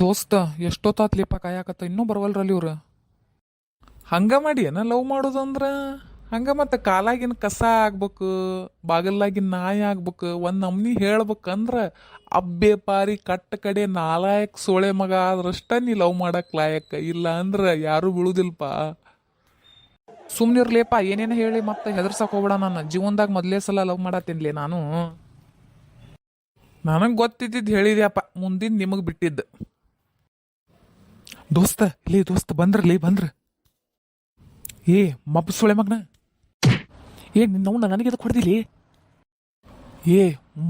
ದೋಸ್ತ ಎಷ್ಟೊತ್ತಾತ್ಲಿಪ್ಪ ಕಾಯಕತ್ತ ಇನ್ನೂ ಬರವಲ್ರಲ್ಲಿ ಇವ್ರು. ಹಂಗ ಮಾಡಿ ಏನ ಲವ್ ಮಾಡೋದಂದ್ರ ಹಂಗ ಮತ್ತೆ ಕಾಲಾಗಿನ ಕಸ ಆಗ್ಬೇಕು, ಬಾಗಲ್ಲಾಗಿನ ನಾಯಿ ಆಗ್ಬೇಕು, ಒಂದ್ ನಮ್ನಿ ಹೇಳ್ಬೇಕಂದ್ರ ಅಬ್ಬೆ ಪಾರಿ ಕಟ್ಟ ಕಡೆ ನಾಲಾಯಕ್ ಸೋಳೆ ಮಗ ಆದ್ರಷ್ಟ ನೀ ಲವ್ ಮಾಡಕ್ ಲಾಯಕ್, ಇಲ್ಲ ಅಂದ್ರ ಯಾರು ಬೀಳುದಿಲ್ಪ. ಸುಮ್ನಿರ್ಲೇಪ, ಏನೇನು ಹೇಳಿ ಮತ್ತೆ ಹೆದರ್ಸಕ್ ಹೋಗ್ಬೇಡ. ನನ್ನ ಜೀವನದಾಗ ಮೊದ್ಲೇ ಸಲ ಲವ್ ಮಾಡತ್ತೀನ್ಲಿ ನಾನು. ನನಗೆ ಗೊತ್ತಿದ್ದಿದ್ದು ಹೇಳಿದ್ಯಪ್ಪ, ಮುಂದಿನ ನಿಮಗೆ ಬಿಟ್ಟಿದ್ದು. ದೋಸ್ತ ಲೇ ದೋಸ್ತ ಬಂದ್ರಲಿ ಬಂದ್ರ. ಏ ಮಬ್ಬ ಸೊಳೆ ಮಗನ, ಏ ನಿನ್ನ ನನಗೆ ಎದಕ್ಕೆ ಹೊಡೆದಿಲಿ? ಏ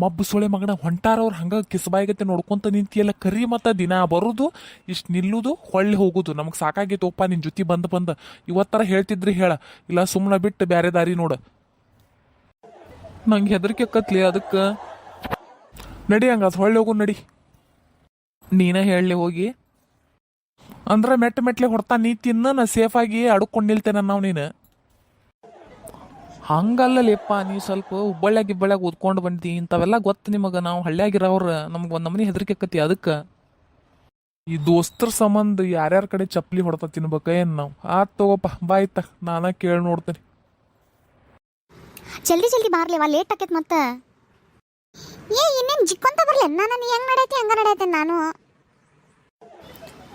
ಮಬ್ಬ ಸೊಳೆ ಮಗನ, ಹೊಂಟಾರವ್ರು ಹಂಗ ಕಿಸಬಾಯಿಗತ್ತೆ ನೋಡ್ಕೊಂತ ನಿಂತಿಯಲ್ಲ. ಕರಿ ಮತ್ತ ದಿನ ಬರುದು ಇಷ್ಟು ನಿಲ್ಲುದು ಹೊಳ್ಳಿ ಹೋಗುದು. ನಮಗೆ ಸಾಕಾಗೈತೋಪ್ಪ ನಿನ್ ಜೊತೆ ಬಂದ ಇವತ್ತರ ಹೇಳ್ತಿದ್ರಿ ಹೇಳ, ಇಲ್ಲ ಸುಮ್ಮನೆ ಬಿಟ್ಟು ಬ್ಯಾರೆ ದಾರಿ ನೋಡ. ನಂಗೆ ಹೆದರಿಕೆ ಅಕ್ಕತ್ಲಿ ಅದಕ್ಕೆ. ನಡಿ ಹಂಗ ಅದು ಹೊಳ್ಳಿ ಹೋಗು ನಡಿ. ನೀನ ಹೇಳಲಿ ಹೋಗಿ ಅಂದ್ರೆ ಮೆಟ್ಲೆ ಹೊಡ್ತಾ ನೀ ತಿನ್ನ, ನಾ ಸೇಫಾಗಿ ಅಡ್ಕೊಂಡು ನಿಲ್ತೇನೆ ನಾವು. ನೀನು ಹಂಗಲ್ಲಲೇಪ್ಪ, ನೀ ಸ್ವಲ್ಪ ಹುಬ್ಬಳ್ಳಿಯಾಗ ಓದ್ಕೊಂಡು ಬಂದಿ, ಇಂಥವೆಲ್ಲ ಗೊತ್ತು ನಿಮಗೆ. ನಾವು ಹಳ್ಳಿಯಾಗಿರೋರು, ನಮ್ಗೆ ಒಂದು ನಮನಿ ಹೆದರಿಕೆ ಆಕತಿ. ಅದಕ್ಕೆ ಈ ದೋಸ್ತರ ಸಂಬಂಧ ಯಾರ್ಯಾರ ಕಡೆ ಚಪ್ಪಲಿ ಹೊಡ್ತಾ ತಿನ್ಬೇಕ ಏನು ನಾವು? ಆತ್ ತಗೋಪ್ಪ, ಬಾಯ್ತ ನಾನ ಕೇಳಿ ನೋಡ್ತೇನೆ. ಜಲ್ದಿ ಜಲ್ದಿ ಬಾರ್ಲೇವಾ, ಲೇಟ್ ಆಕೈತ್ ಮತ್ತೆ. ಇನ್ನೇನು ಜಿಕ್ಕೊಂತ ಬರ್ಲಿ, ನಾನು ಹೆಂಗ್ ನಡೈತಿ ಹಂಗ ನಡೈತೆ. ನಾನು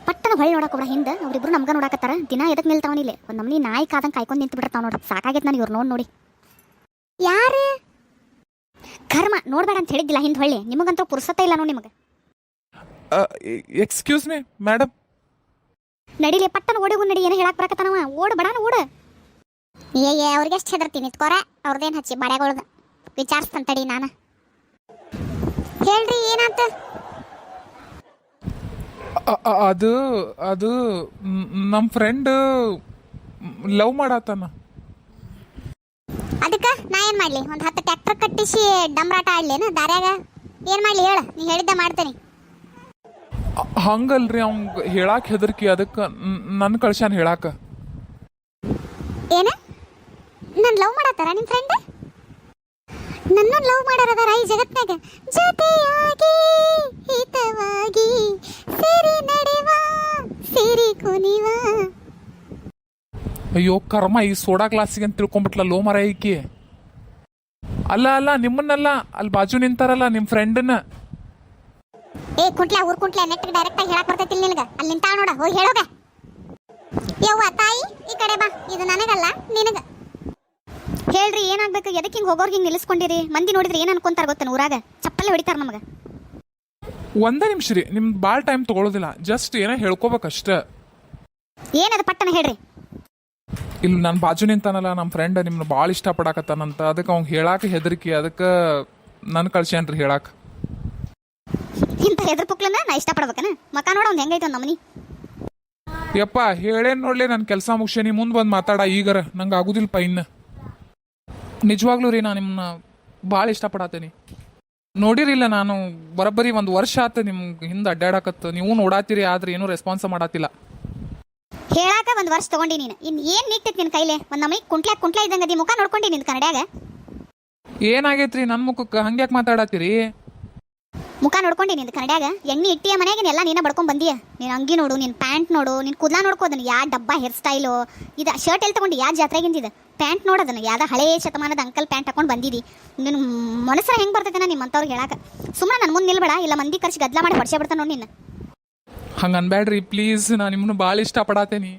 ಪಟ್ಟನ ಹೊಳ್ಳಿ ನೋಡಕ್ ಹೋಗ್ರ ಹಿಂದೆ, ಅವ್ರಿಬ್ರು ನಮ್ಗ ನೋಡಕತ್ತಾರ. ದಿನ ಎದಕ್ ನಿಲ್ತಾವನಿಲ್ಲ, ಒಂದು ನಮ್ನಿ ನಾಯಿ ಕಾದಂಗೆ ಕಾಯ್ಕೊಂಡು ನಿಂತು ಬಿಡ್ತಾವ ನೋಡ್ರಿ. ಸಾಕಾಗೈತೆ ನಾನು ಇವ್ರು ನೋಡಿ. ಯಾರು ಕರ್ಮ ನೋಡ್ಬೇಡ ಅಂತ ಹೇಳಿದ್ದಿಲ್ಲ ಹಿಂದೆ ಹೊಳ್ಳಿ. ನಿಮಗಂತೂ ಪುರ್ಸತ್ತ ಇಲ್ಲ ನೋಡಿ ನಿಮಗೆ. Excuse me madam. ನಡಿಲಿ ಪಟ್ಟನ ಓಡಿ ನಡಿ, ಏನೋ ಹೇಳಕ್ ಬರಕತ್ತಾನವ. ಓಡ್ ಬಡಾನ ಓಡ. ಅವ್ರಿಗೆ ಎಷ್ಟು ಹೆದರ್ತೀನಿ ನಿಂತ್ಕೋರ, ಅವ್ರದ್ದೇನು ಹಚ್ಚಿ ಬಾಡ್ಯಾಗೊಳ್ದ ವಿಚಾರಿಸ್ತಂತಡಿ ನಾನು. ಹೇಳ್ರಿ ಏನಾತ? ಅದು ಅದು ನಮ್ಮ ಫ್ರೆಂಡ್ ಲವ್ ಮಾಡತ್ತಾನ. ಅದಕ್ಕೆ ನಾ ಏನು ಮಾಡಲಿ? ಒಂದು 10 ಟ್ರ್ಯಾಕ್ಟರ್ ಕಟ್ಟಿಸಿ ಡಮ್ರಾಟ ಆಡ್ಲೇನ ದಾರ್ಯಾಗ? ಏನು ಮಾಡಲಿ ಹೇಳ, ನೀ ಹೇಳಿದ್ದ ಮಾಡ್ತೇನೆ. ಹಂಗಲ್ರಿ, ಅವಂಗ ಹೇಳಾಕ ಹೆದರ್ಕಿ, ಅದಕ್ಕೆ ನನ್ನ ಕಳ್ಸ್ಯಾನ ಹೇಳಾಕ. ಏನ ನಾನು ಲವ್ ಮಾಡತ್ತಾರ ನಿಮ್ಮ ಫ್ರೆಂಡ್? ನನ್ನ ಲವ್ ಮಾಡಾರದಾರ ಈ ಜಗತ್ನಾಗ. ಜೊತೆಯಾಗಿ ಹಿತವಾಗಿ ಸೇರಿ ನಡೆವ ಸೇರಿ ಕುಣಿವ. ಅಯ್ಯೋ ಕರ್ಮ, ಈ ಸೋಡಾ ಕ್ಲಾಸಿಗೆ ಅಂತ ತಿಳ್ಕೊಂಬಿಟ್ಲ ಲೋ ಮರ ಈಕಿ. ಅಲ್ಲ ನಿಮ್ಮನ್ನಲ್ಲ, ಅಲ್ಲಿ ಬಾಜು ನಿಂತಾರಲ್ಲ ನಿಮ್ಮ ಫ್ರೆಂಡನ್ನ. ಕುಂಟ್ಲ ಊರ್ ಕುಂಟ್ಲ ನೆಟ್ ಡೈರೆಕ್ಟ್ ಆಗಿ ಹೇಳಕ್ ಬರ್ತೈತಿಲ್ಲ ನಿನಗ? ಅಲ್ಲಿ ನಿಂತಾಳ ನೋಡ, ಹೋಗಿ ಹೇಳೋಗ. ಯವ್ವ ತಾಯಿ ಈ ಕಡೆ ಬಾ, ಇದು ನನಗಲ್ಲ ನಿನಗ. ಹೇಳ್ರಿ ಏನಾಗ್ಬೇಕು? ಎದಕ್ಕೆ ಹಿಂಗೆ ಹೋಗೋರ್ಗೆ ಹಿಂಗೆ ನಿಲ್ಲಿಸ್ಕೊಂಡಿರಿ? ಮಂದಿ ನೋಡಿದ್ರೆ ಏನು ಅನ್ಕೊಂತಾರ ಗೊತ್ತ? ಊರಾಗ ಚಪ್ಪಲ್ಲೇ ಹೊಡಿತಾರ ನಮಗೆ. ಒಂದೇ ನಿಮಿಷ ರೀ, ನಿಮ್ದು ಭಾಳ ಟೈಮ್ ತಗೊಳ್ಳೋದಿಲ್ಲ, ಜಸ್ಟ್ ಏನೋ ಹೇಳ್ಕೋಬೇಕಷ್ಟ. ಏನದು ಪಟ್ಟನ ಹೇಳ್ರಿ. ಇಲ್ಲಿ ನಾನು ಬಾಜು ನಿಂತಾನಲ್ಲ ನಮ್ಮ ಫ್ರೆಂಡ್, ನಿಮ್ನ ಭಾಳ ಇಷ್ಟಪಡಾಕತ್ತಾನಂತ. ಅದಕ್ಕೆ ಅವ್ನು ಹೇಳಾಕ ಹೆದರಿಕಿ, ಅದಕ್ಕೆ ನನ್ನ ಕಳ್ಸ್ಯಾನ್ರಿ ಹೇಳಾಕ. ಇಂಥ ಹೆದ್ರ ಪುಕ್ಲನ್ನ ನಾ ಇಷ್ಟಪಡ್ಬೇಕನ? ಮಕ ನೋಡ ಅವ್ನು ಹೆಂಗೈತೆ ಒಂದು ನಮನಿ. ಯಪ್ಪ ಹೇಳೇನು ನೋಡ್ಲಿ, ನನ್ನ ಕೆಲಸ ಮುಗಿಸೇನಿ, ಮುಂದೆ ಬಂದು ಮಾತಾಡ. ಈಗರ ನಂಗೆ ಆಗುದಿಲ್ಲಪ್ಪ ಇನ್ನು. ನಿಜವಾಗ್ಲೂ ರೀ, ನಾನು ನಿಮ್ಮನ್ನ ಭಾಳ ಇಷ್ಟಪಡತ್ತೀನಿ. ನೋಡಿರಿಲ್ಲ, ನಾನು ಬರೋಬ್ಬರಿ 1 ವರ್ಷ ಆತ ನಿಮ್ಗೆ ಹಿಂದೆ ಅಡ್ಡಾಡಕತ್ತ. ನೀವು ನೋಡಾತೀರಿ, ಆದ್ರೆ ಏನೂ ರೆಸ್ಪಾನ್ಸ ಮಾಡತ್ತಿಲ್ಲ. ಹೇಳಾಕ 1 ವರ್ಷ ತಗೊಂಡಿ ನೀನು. ಇನ್ನು ಏನು ನೀಗ್ತೈತಿ ನಿನ್ನ ಕೈಲೆ? ಒಂದು ನಮಗೆ ಕುಂಟ್ಲ ಇದ್ದಂಗೆ ಅದಿ. ಮುಖ ನೋಡ್ಕೊಂಡು ನಿಂದು ಕನ್ನಡ್ಯಾಗ ಏನಾಗೈತ್ರಿ ನನ್ನ ಮುಖಕ್ಕೆ? ಹಂಗ್ಯಾಕೆ ಮಾತಾಡತ್ತೀರಿ? ಮುಖ ನೋಡ್ಕೊಂಡು ನಿಂದು ಕನ್ನಡ್ಯಾಗ ಎಣ್ಣೆ ಇಟ್ಟಿಯ ಮನೆಯಾಗ ಎಲ್ಲ ನೀನ ಬಡ್ಕೊಂಡು ಬಂದಿಯ. ನೀನು ಅಂಗಿ ನೋಡು, ನಿನ್ನ ಪ್ಯಾಂಟ್ ನೋಡು, ನಿನ್ನ ಕೂದಲ ನೋಡ್ಕೋದನ್ನು. ಯಾ ಡಬ್ಬ ಹೇರ್ ಸ್ಟೈಲು ಇದು? ಶರ್ಟ್ ಎಲ್ಲಿ ತಗೊಂಡು? ಯಾ ಜಾತ್ರೆಗಿಂದಿದೆ? ಪ್ಯಾಂಟ್ ನೋಡೋದನ್ನು ಯಾವ್ದು ಹಳೇ ಶತಮಾನದ ಅಂಕಲ್ ಪ್ಯಾಂಟ್ ಹಾಕೊಂಡು ಬಂದಿದ್ದಿ. ನಿನ್ನ ಮನಸ್ಸರ ಹೆಂಗೆ ಬರ್ತೈತೆ ನಿಮ್ಮಂಥವ್ರಿಗೆ ಹೇಳಾಕ? ಸುಮ್ಮನೆ ನನ್ನ ಮುಂದೆ ನಿಲ್ಬೇಡ, ಇಲ್ಲ ಮಂದಿ ಕರ್ಸಿ ಗದ್ಲ ಮಾಡಿ ಹೊಡ್ಸೇ ಬಿಡ್ತಾನೆ ನೋಡಿ ನಿನ್ನ. ಹಂಗೆ ಅನ್ಬೇಡ್ರಿ ಪ್ಲೀಸ್, ನಾನು ನಿಮ್ಮನ್ನು ಭಾಳ ಇಷ್ಟಪಡತ್ತೇನಿ.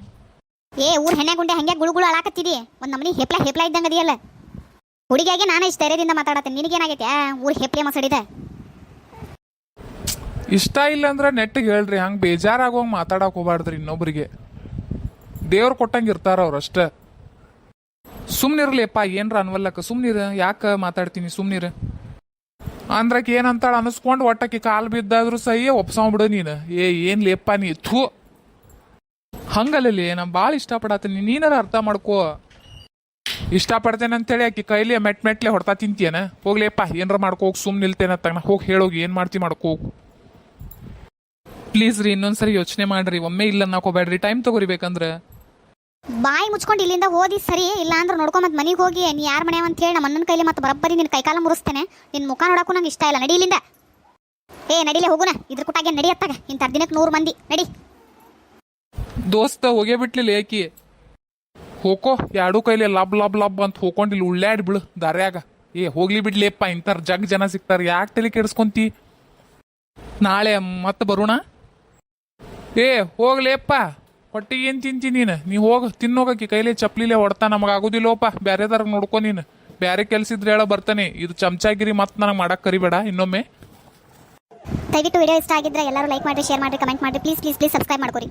ಊರ್ ಹೆಣ್ಣೆ ಗುಂಡೆ ಹಂಗೆ ಗುಳುಗುಳು ಅಳಾಕತ್ತಿದಿ. ಒಂದು ನಮ್ಮನಿ ಹೆಪ್ಲ ಇದ್ದಂಗೆ ಅದಿಯಲ್ಲ. ಹುಡುಗಿಯಾಗೆ ನಾನು ಇಷ್ಟು ಧೈರ್ಯದಿಂದ ಮಾತಾಡತ್ತೇನೆ, ನಿನಗೇನಾಗೈತೆ? ಊರು ಹೆಪ್ಲೆ ಮಸಡಿದೆ. ಇಷ್ಟ ಇಲ್ಲ ಅಂದ್ರೆ ನೆಟ್ಟಿಗೆ ಹೇಳ್ರಿ, ಹಂಗೆ ಬೇಜಾರಾಗೋಂಗೆ ಮಾತಾಡಕ್ಕೆ ಹೋಗ್ಬಾರ್ದ್ರಿ ಇನ್ನೊಬ್ರಿಗೆ. ದೇವ್ರು ಕೊಟ್ಟಂಗೆ ಇರ್ತಾರ ಅವ್ರು ಅಷ್ಟೇ. ಸುಮ್ನಿರ್ಲಿಪ್ಪ, ಏನ್ರ ಅನ್ವಲ್ಲಕ್ಕ ಸುಮ್ನಿರ. ಯಾಕೆ ಮಾತಾಡ್ತೀನಿ? ಸುಮ್ನಿರ ಅಂದ್ರಕ್ಕೆ ಏನಂತಾಳ ಅನಿಸ್ಕೊಂಡು ಒಟ್ಟಕ್ಕೆ ಕಾಲು ಬಿದ್ದಾದ್ರು ಸಹಿಯೇ ಒಪ್ಸಂಬಿಡು ನೀನು. ಏನು ಲೇಪ್ಪ ನೀ ಥೂ. ಹಂಗಲ್ಲಲ್ಲಿ ನಾನು ಭಾಳ ಇಷ್ಟಪಡತ್ತೀನಿ, ನೀನಾರ ಅರ್ಥ ಮಾಡ್ಕೋ. ಇಷ್ಟಪಡ್ತೇನೆ ಅಂತೇಳಿ ಆಕಿ ಕೈಲಿ ಮೆಟ್ಲೆ ಹೊಡ್ತಾ ತಿಂತೀಯನ? ಹೋಗ್ಲಿಯಪ್ಪ, ಏನಾರ ಮಾಡ್ಕೋಗಿ ಸುಮ್ಮನೆ ನಿಲ್ತೇನೆ ತಗ. ಹೋಗಿ ಹೇಳೋಗಿ ಏನು ಮಾಡ್ತಿ ಮಾಡ್ಕೋಗು ಪ್ಲೀಸ್ ರೀ. ಇನ್ನೊಂದ್ಸರಿ ಯೋಚನೆ ಮಾಡ್ರಿ, ಒಮ್ಮೆ ಇಲ್ಲ ಅನ್ನಕೋಬೇಡ್ರಿ. ಟೈಮ್ ತಗೋರಿಬೇಕಂದ್ರೆ. ಬಾಯಿ ಮುಚ್ಕೊಂಡು ಇಲ್ಲಿಂದ ಓದಿ ಸರಿ, ಇಲ್ಲ ಅಂದ್ರೆ ನೋಡ್ಕೊ ಮತ್ತೆ ಮನೆಗೆ ಹೋಗಿ. ನೀ ಯಾರ ಮನೆ ಅಂತ ಹೇಳಿ ನಮ್ಮ ಅಣ್ಣನ ಕೈಲಿ ಮತ್ತೆ ಬರಬ್ಬರಿ ನಿನ್ನ ಕೈಕಾಲ ಮುರಿಸ್ತೇನೆ. ನಿನ್ನ ಮುಖ ನೋಡಕ್ಕೂ ನಂಗೆ ಇಷ್ಟ ಇಲ್ಲ. ನಡಿ ಇಲ್ಲಿಂದ. ಏ ನಡಿಲೆ ಹೋಗುನ, ಇದ್ರ ಕುಟಾಗೆ ನಡಿ ಅತ್ತಾಗ ಇಂಥ ದಿನಕ್ಕೆ 100 ಮಂದಿ ನಡಿ. ದೋಸ್ತ ಹೋಗೇ ಬಿಟ್ಲಿಲ್ಲ ಏಕಿ ಹೋಕೋ ಎರಡು ಕೈಲಿ ಲಬ್ ಲಬ್ ಲಬ್ ಅಂತ ಹೋಕೊಂಡಿಲ್ಲ ಉಳ್ಳಾಡಿ ಬಿಳು ದಾರ್ಯಾಗ. ಹೋಗ್ಲಿ ಬಿಡ್ಲಿಪ್ಪ ಇಂಥರ್ ಜನ ಸಿಗ್ತಾರ, ಯಾಕೆ ತಲೆ ಕೆಡಿಸ್ಕೊಂತಿ? ನಾಳೆ ಮತ್ತೆ ಬರೋಣ. ಹೋಗ್ಲೇಪ್ಪ, ಹೊಟ್ಟಿಗೆ ಏನು ತಿಂತಿ ನೀ ಹೋಗ ತಿನ್ನೋಗಕ್ಕೆ ಕೈಲಿ ಚಪ್ಲಿಲೆ ಹೊಡ್ತಾ ನಮಗೆ ಆಗೋದಿಲ್ಲೋಪ. ಬ್ಯಾರೆದಾರ ನೋಡ್ಕೊ ನೀನು, ಬ್ಯಾರೆ ಕೆಲ್ಸ ಇದ್ರೆ ಹೇಳ ಬರ್ತಾನೆ. ಇದು ಚಮಚಾಗಿರಿ ಮತ್ತೆ ನನಗೆ ಮಾಡಕ್ಕೆ ಕರಿಬೇಡ ಇನ್ನೊಮ್ಮೆ. ದಯವಿಟ್ಟು ವಿಡಿಯೋ ಇಷ್ಟ ಆಗಿದ್ರೆ ಎಲ್ಲರೂ ಲೈಕ್ ಮಾಡಿ, ಶೇರ್ ಮಾಡಿ, ಕಮೆಂಟ್ ಮಾಡಿ. ಪ್ಲೀಸ್ ಸಬ್ಸ್ಕ್ರೈಬ್ ಮಾಡ್ಕೊರಿ.